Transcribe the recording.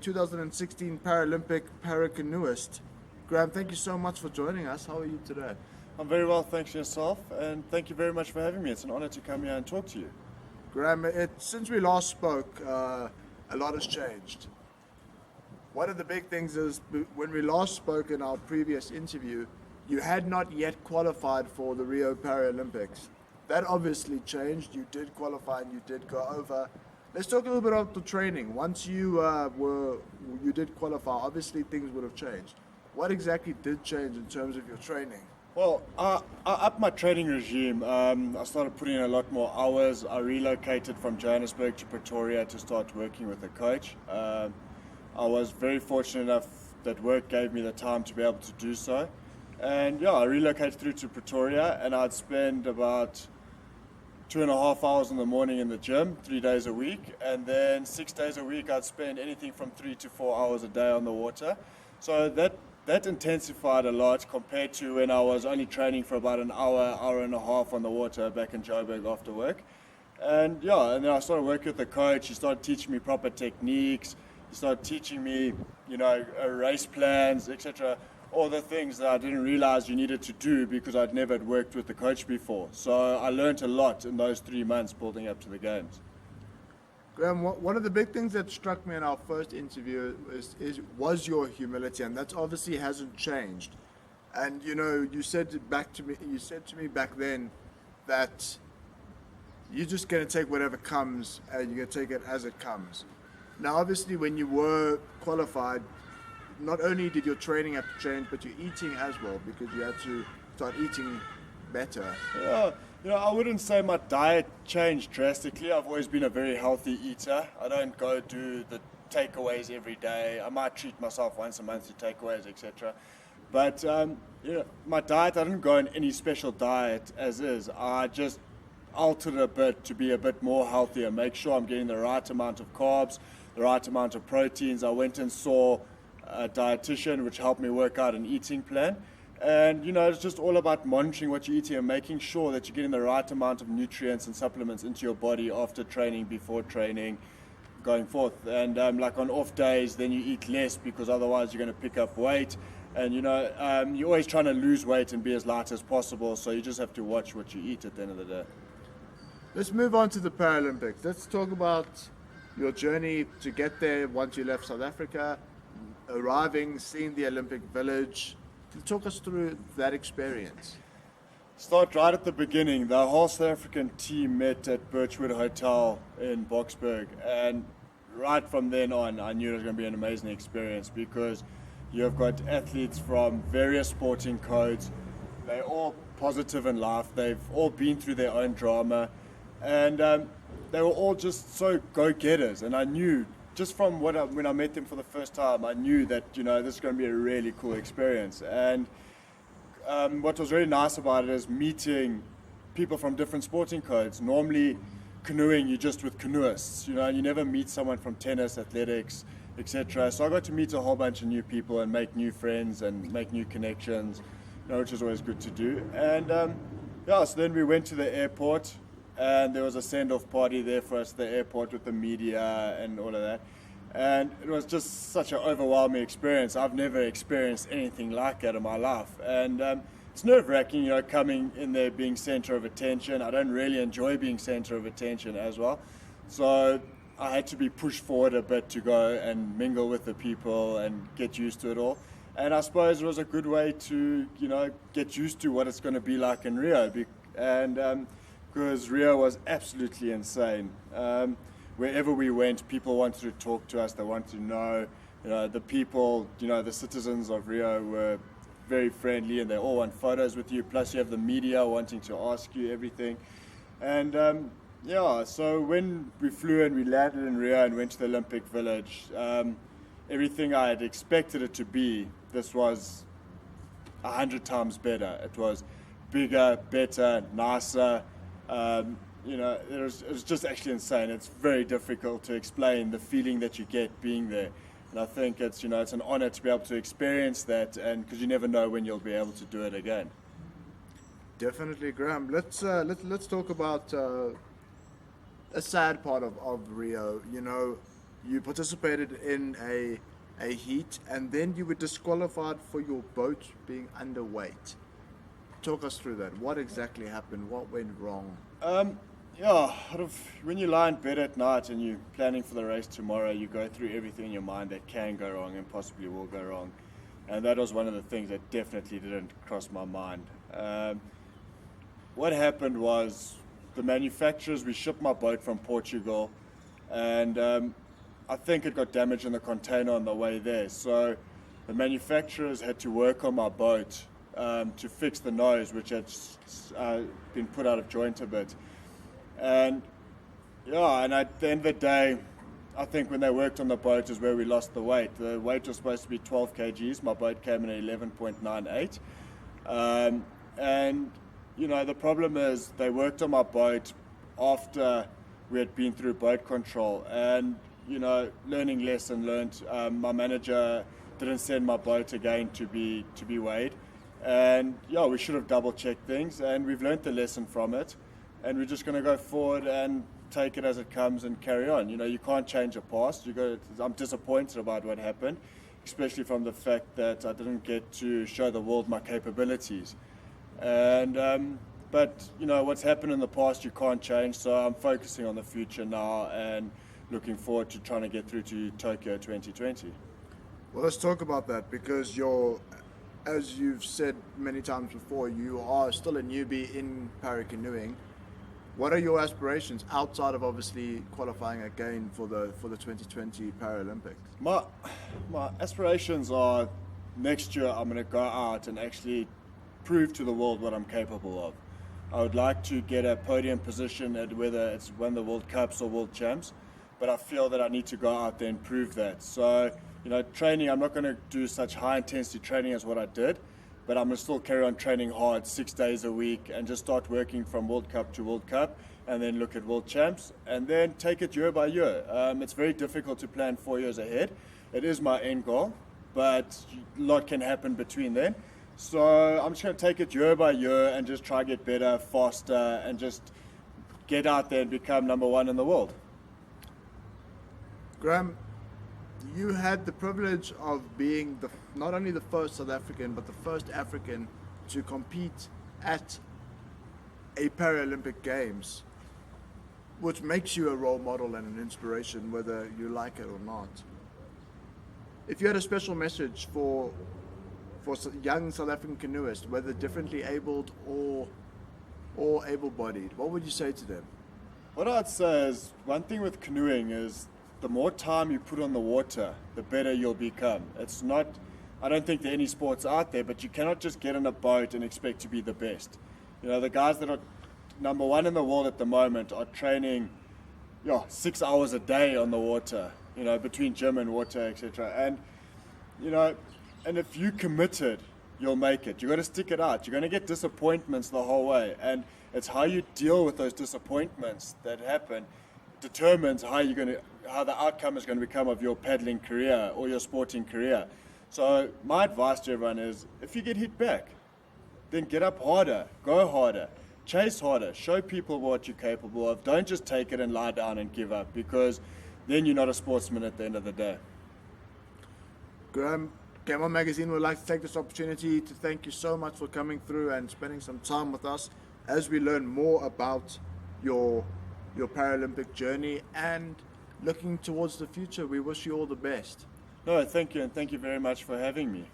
2016 Paralympic para-canoeist. Graham, thank you so much for joining us. How are you today? I'm very well, thanks yourself, and thank you very much for having me. It's an honor to come here and talk to you. Graham, since we last spoke, a lot has changed. One of the big things is when we last spoke in our previous interview, you had not yet qualified for the Rio Paralympics. That obviously changed. You did qualify and you did go over. Let's talk a little bit about the training. Once you did qualify, obviously things would have changed. What exactly did change in terms of your training? Well, I upped my training regime. I started putting in a lot more hours. I relocated from Johannesburg to Pretoria to start working with a coach. I was very fortunate enough that work gave me the time to be able to do so. And yeah, I relocated through to Pretoria, and I'd spend about 2.5 hours in the morning in the gym, 3 days a week, and then 6 days a week I'd spend anything from 3 to 4 hours a day on the water. So that intensified a lot compared to when I was only training for about an hour and a half on the water back in Joburg after work. And yeah, and then I started working with the coach. He started teaching me proper techniques. He started teaching me, race plans, etc. All the things that I didn't realize you needed to do because I'd never worked with the coach before. So I learned a lot in those 3 months building up to the games. Graham, one of the big things that struck me in our first interview was your humility, and that obviously hasn't changed. And you said to me back then that you're just going to take whatever comes and you're going to take it as it comes. Now, obviously, when you were qualified, not only did your training have to change, but your eating as well, because you had to start eating better. Yeah, I wouldn't say my diet changed drastically. I've always been a very healthy eater. I don't go do the takeaways every day. I might treat myself once a month to takeaways, etc. But my diet, I didn't go on any special diet as is. I just altered a bit to be a bit more healthier, make sure I'm getting the right amount of carbs, the right amount of proteins. I went and saw a dietitian, which helped me work out an eating plan. And it's just all about monitoring what you're eating and making sure that you're getting the right amount of nutrients and supplements into your body after training, before training, going forth. And like on off days, then you eat less because otherwise you're going to pick up weight. And you're always trying to lose weight and be as light as possible. So you just have to watch what you eat at the end of the day. Let's move on to the Paralympics. Let's talk about your journey to get there once you left South Africa, arriving, seeing the Olympic Village. Talk us through that experience. Start right at the beginning. The whole South African team met at Birchwood Hotel in Boksburg, and right from then on I knew it was going to be an amazing experience because you've got athletes from various sporting codes. They're all positive in life. They've all been through their own drama, and they were all just so go-getters. And I knew just from when I met them for the first time, I knew that this is going to be a really cool experience. And what was really nice about it is meeting people from different sporting codes. Normally, canoeing, you're just with canoeists. You never meet someone from tennis, athletics, etc. So I got to meet a whole bunch of new people and make new friends and make new connections, which is always good to do. And so then we went to the airport. And there was a send-off party there for us at the airport with the media and all of that. And it was just such an overwhelming experience. I've never experienced anything like that in my life. And it's nerve-wracking, coming in there being center of attention. I don't really enjoy being center of attention as well. So I had to be pushed forward a bit to go and mingle with the people and get used to it all. And I suppose it was a good way to, get used to what it's going to be like in Rio. Because Rio was absolutely insane. Wherever we went, people wanted to talk to us. They wanted to know, the people, the citizens of Rio were very friendly, and they all want photos with you. Plus, you have the media wanting to ask you everything. And so when we flew and we landed in Rio and went to the Olympic Village, everything I had expected it to be, this was 100 times better. It was bigger, better, nicer. It was just actually insane. It's very difficult to explain the feeling that you get being there. And I think it's an honor to be able to experience that, and because you never know when you'll be able to do it again. Definitely, Graham. Let's talk about a sad part of Rio. you participated in a heat, and then you were disqualified for your boat being underweight. Talk us through that. What exactly happened? What went wrong? Yeah, when you lie in bed at night and you're planning for the race tomorrow, you go through everything in your mind that can go wrong and possibly will go wrong. And that was one of the things that definitely didn't cross my mind. What happened was the manufacturers, we shipped my boat from Portugal, and I think it got damaged in the container on the way there. So the manufacturers had to work on my boat to fix the nose, which had been put out of joint a bit. And at the end of the day, I think when they worked on the boat is where we lost the weight. The weight was supposed to be 12 kgs. My boat came in at 11.98. And, the problem is they worked on my boat after we had been through boat control. And, learning lesson learned. My manager didn't send my boat again to be weighed. And, we should have double-checked things. And we've learned the lesson from it. And we're just going to go forward and take it as it comes and carry on. You can't change the past. I'm disappointed about what happened, especially from the fact that I didn't get to show the world my capabilities. And but what's happened in the past you can't change. So I'm focusing on the future now and looking forward to trying to get through to Tokyo 2020. Well, let's talk about that, because as you've said many times before, you are still a newbie in para-canoeing. What are your aspirations outside of obviously qualifying again for the 2020 Paralympics? My aspirations are next year I'm going to go out and actually prove to the world what I'm capable of. I would like to get a podium position at whether it's won the World Cups or World Champs, but I feel that I need to go out there and prove that. So, training, I'm not going to do such high intensity training as what I did, but I'm going to still carry on training hard 6 days a week and just start working from World Cup to World Cup and then look at World Champs and then take it year by year. It's very difficult to plan 4 years ahead. It is my end goal, but a lot can happen between then. So I'm just going to take it year by year and just try to get better, faster, and just get out there and become number one in the world. Graham, you had the privilege of being not only the first South African, but the first African to compete at a Paralympic Games, which makes you a role model and an inspiration, whether you like it or not. If you had a special message for young South African canoeists, whether differently abled or able-bodied, what would you say to them? What I'd say is, one thing with canoeing is the more time you put on the water, the better you'll become. I don't think there are any sports out there, but you cannot just get on a boat and expect to be the best. The guys that are number one in the world at the moment are training 6 hours a day on the water, between gym and water, etc. And if you committed, you'll make it. You've got to stick it out. You're going to get disappointments the whole way. And it's how you deal with those disappointments that happen determines how the outcome is going to become of your paddling career or your sporting career. So my advice to everyone is, if you get hit back, then get up harder, go harder, chase harder, show people what you're capable of. Don't just take it and lie down and give up, because then you're not a sportsman at the end of the day. Graham, Game On Magazine would like to take this opportunity to thank you so much for coming through and spending some time with us as we learn more about your Paralympic journey and looking towards the future. We wish you all the best. No, thank you, and thank you very much for having me.